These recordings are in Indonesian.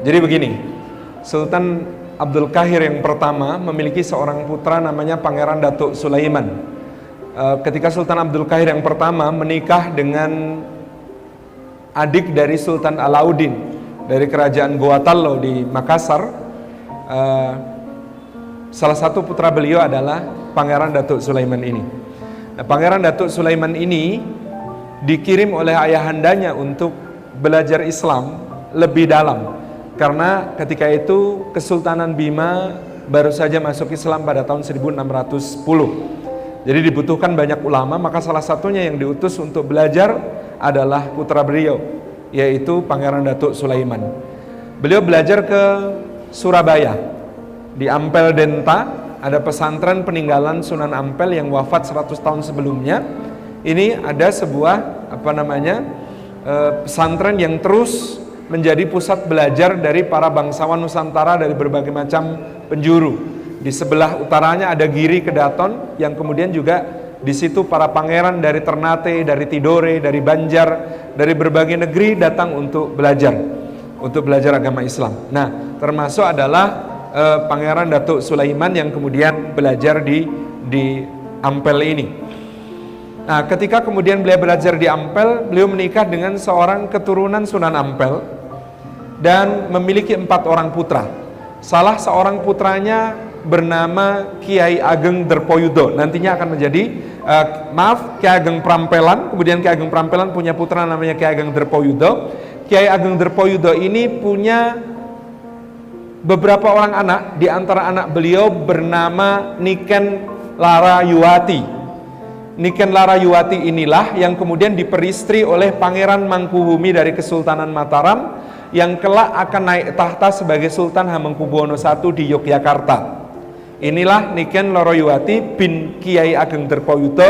Jadi begini, Sultan Abdul Qahir yang pertama memiliki seorang putra namanya Pangeran Datuk Sulaiman. Ketika Sultan Abdul Qahir yang pertama menikah dengan adik dari Sultan Alauddin dari kerajaan Goatallo di Makassar, salah satu putra beliau adalah Pangeran Datuk Sulaiman ini. Nah, Pangeran Datuk Sulaiman ini dikirim oleh ayahandanya untuk belajar Islam lebih dalam. Karena ketika itu Kesultanan Bima baru saja masuk Islam pada tahun 1610. Jadi dibutuhkan banyak ulama, maka salah satunya yang diutus untuk belajar adalah putra beliau, yaitu Pangeran Datuk Sulaiman. Beliau belajar ke Surabaya. Di Ampel Denta ada pesantren peninggalan Sunan Ampel yang wafat 100 tahun sebelumnya. Ini ada sebuah pesantren yang terus menjadi pusat belajar dari para bangsawan Nusantara dari berbagai macam penjuru. Di sebelah utaranya ada Giri Kedaton, yang kemudian juga di situ para pangeran dari Ternate, dari Tidore, dari Banjar, dari berbagai negeri datang untuk belajar agama Islam. Nah, termasuk adalah Pangeran Datuk Sulaiman yang kemudian belajar di Ampel ini. Nah, ketika kemudian beliau belajar di Ampel, beliau menikah dengan seorang keturunan Sunan Ampel dan memiliki 4 orang putra. Salah seorang putranya bernama Kiai Ageng Derpoyudo, nantinya akan menjadi Kiai Ageng Prampelan. Kemudian Kiai Ageng Prampelan punya putra namanya Kiai Ageng Derpoyudo. Kiai Ageng Derpoyudo ini punya beberapa orang anak, di antara anak beliau bernama Niken Larayuwati. Niken Larayuwati inilah yang kemudian diperistri oleh Pangeran Mangkubumi dari Kesultanan Mataram, yang kelak akan naik tahta sebagai Sultan Hamengkubuwono I di Yogyakarta. Inilah Niken Larayuwati bin Kiai Ageng Derpoyudo,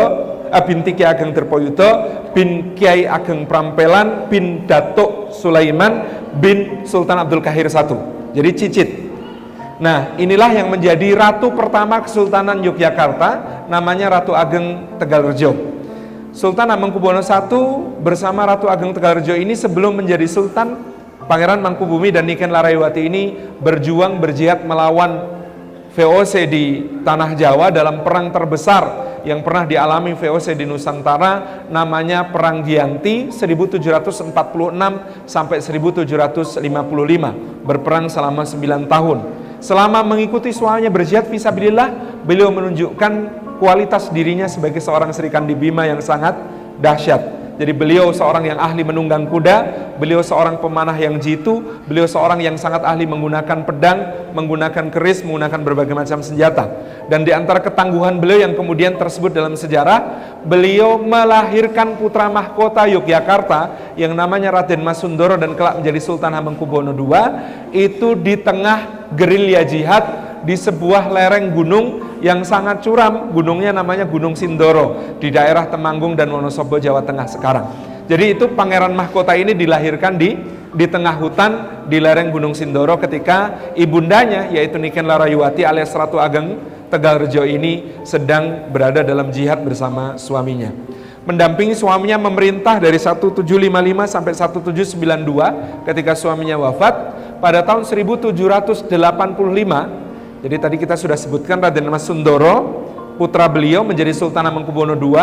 binti Kiai Ageng Derpoyudo bin Kiai Ageng Prampelan bin Datuk Sulaiman bin Sultan Abdul Qahir I. Jadi cicit. Nah, inilah yang menjadi ratu pertama Kesultanan Yogyakarta, namanya Ratu Ageng Tegalrejo. Sultan Hamengkubuwono I bersama Ratu Ageng Tegalrejo ini sebelum menjadi sultan, Pangeran Mangkubumi dan Niken Larayuwati ini berjuang berjihad melawan VOC di tanah Jawa dalam perang terbesar yang pernah dialami VOC di Nusantara, namanya Perang Giyanti 1746 sampai 1755, berperang selama 9 tahun. Selama mengikuti suaminya berjihad fisabilillah, beliau menunjukkan kualitas dirinya sebagai seorang Serikandi Bima yang sangat dahsyat. Jadi beliau seorang yang ahli menunggang kuda, beliau seorang pemanah yang jitu, beliau seorang yang sangat ahli menggunakan pedang, menggunakan keris, menggunakan berbagai macam senjata. Dan di antara ketangguhan beliau yang kemudian tersebut dalam sejarah, beliau melahirkan putra mahkota Yogyakarta yang namanya Raden Mas Sundoro dan kelak menjadi Sultan Hamengkubuwono II, itu di tengah gerilya jihad di sebuah lereng gunung yang sangat curam. Gunungnya namanya Gunung Sindoro di daerah Temanggung dan Wonosobo, Jawa Tengah sekarang. Jadi itu pangeran mahkota ini dilahirkan di tengah hutan di lereng Gunung Sindoro ketika ibundanya yaitu Niken Larayuwati alias Ratu Ageng Tegalrejo ini sedang berada dalam jihad bersama suaminya. Mendampingi suaminya memerintah dari 1755 sampai 1792 ketika suaminya wafat pada tahun 1785. Jadi tadi kita sudah sebutkan Raden Mas Sundoro, putra beliau menjadi Sultan Hamengkubuwono II,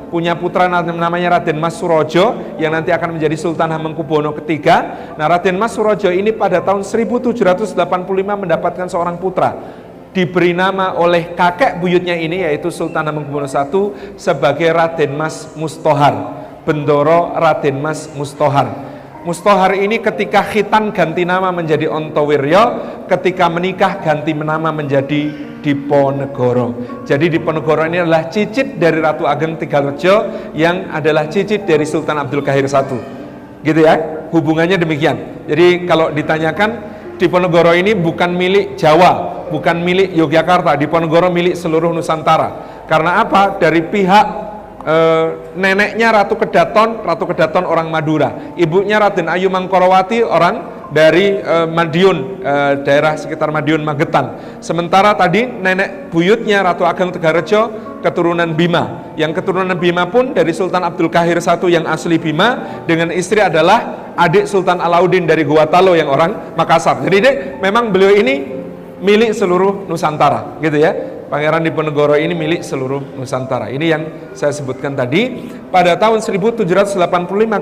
punya putra namanya Raden Mas Surojo yang nanti akan menjadi Sultan Hamengkubuwono III. Nah, Raden Mas Surojo ini pada tahun 1785 mendapatkan seorang putra, diberi nama oleh kakek buyutnya ini yaitu Sultan Hamengkubuwono I sebagai Raden Mas Mustohar, Bendoro Raden Mas Mustohar. Mustohar ini ketika khitan ganti nama menjadi Ontowiryo, ketika menikah ganti nama menjadi Diponegoro. Jadi Diponegoro ini adalah cicit dari Ratu Ageng Tegalrejo yang adalah cicit dari Sultan Abdul Qahir I. Gitu ya, hubungannya demikian. Jadi kalau ditanyakan, Diponegoro ini bukan milik Jawa, bukan milik Yogyakarta. Diponegoro milik seluruh Nusantara. Karena apa? Dari pihak neneknya Ratu Kedaton orang Madura, ibunya Raden Ayu Mangkorowati orang dari Madiun, daerah sekitar Madiun Magetan. Sementara tadi nenek buyutnya Ratu Ageng Tegalrejo keturunan Bima. Yang keturunan Bima pun dari Sultan Abdul Qahir I yang asli Bima, dengan istri adalah adik Sultan Alauddin dari Gorontalo yang orang Makassar. Jadi memang beliau ini milik seluruh Nusantara, gitu ya. Pangeran Diponegoro ini milik seluruh Nusantara. Ini yang saya sebutkan tadi. Pada tahun 1785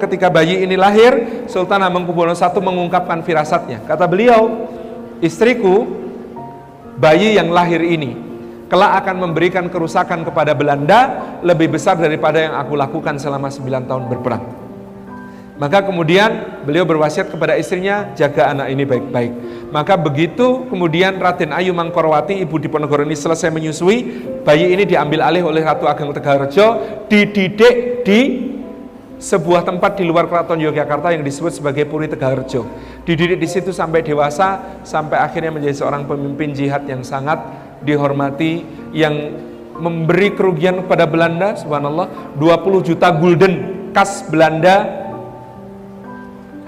ketika bayi ini lahir, Sultan Hamengkubuwono I mengungkapkan firasatnya. Kata beliau, istriku, bayi yang lahir ini kelak akan memberikan kerusakan kepada Belanda lebih besar daripada yang aku lakukan selama 9 tahun berperang. Maka kemudian beliau berwasiat kepada istrinya, jaga anak ini baik-baik. Maka begitu kemudian Raden Ayu Mangkorowati, ibu Diponegoro ini selesai menyusui, bayi ini diambil alih oleh Ratu Ageng Tegalrejo, dididik di sebuah tempat di luar Keraton Yogyakarta yang disebut sebagai Puri Tegalrejo. Dididik di situ sampai dewasa, sampai akhirnya menjadi seorang pemimpin jihad yang sangat dihormati, yang memberi kerugian kepada Belanda, subhanallah, 20 juta gulden kas Belanda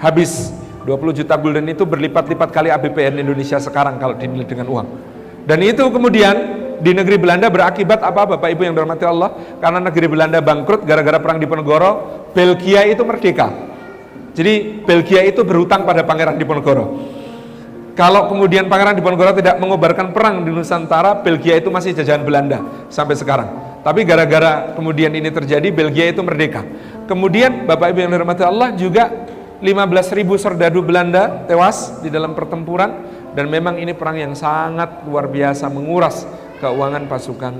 habis. 20 juta gulden itu berlipat-lipat kali APBN Indonesia sekarang kalau dinilai dengan uang. Dan itu kemudian di negeri Belanda berakibat apa, Bapak Ibu yang dirahmati Allah? Karena negeri Belanda bangkrut gara-gara perang Diponegoro, Belgia itu merdeka. Jadi Belgia itu berhutang pada Pangeran Diponegoro. Kalau kemudian Pangeran Diponegoro tidak mengobarkan perang di Nusantara, Belgia itu masih jajahan Belanda sampai sekarang. Tapi gara-gara kemudian ini terjadi, Belgia itu merdeka. Kemudian Bapak Ibu yang dirahmati Allah, juga 15.000 serdadu Belanda tewas di dalam pertempuran, dan memang ini perang yang sangat luar biasa menguras keuangan pasukan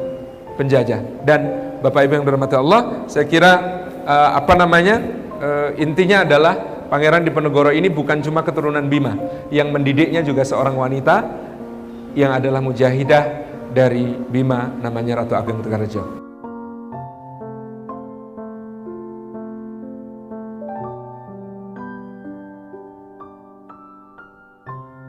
penjajah. Dan Bapak Ibu yang dirahmati Allah, saya kira intinya adalah Pangeran Diponegoro ini bukan cuma keturunan Bima, yang mendidiknya juga seorang wanita yang adalah mujahidah dari Bima, namanya Ratu Ageng Tegalrejo.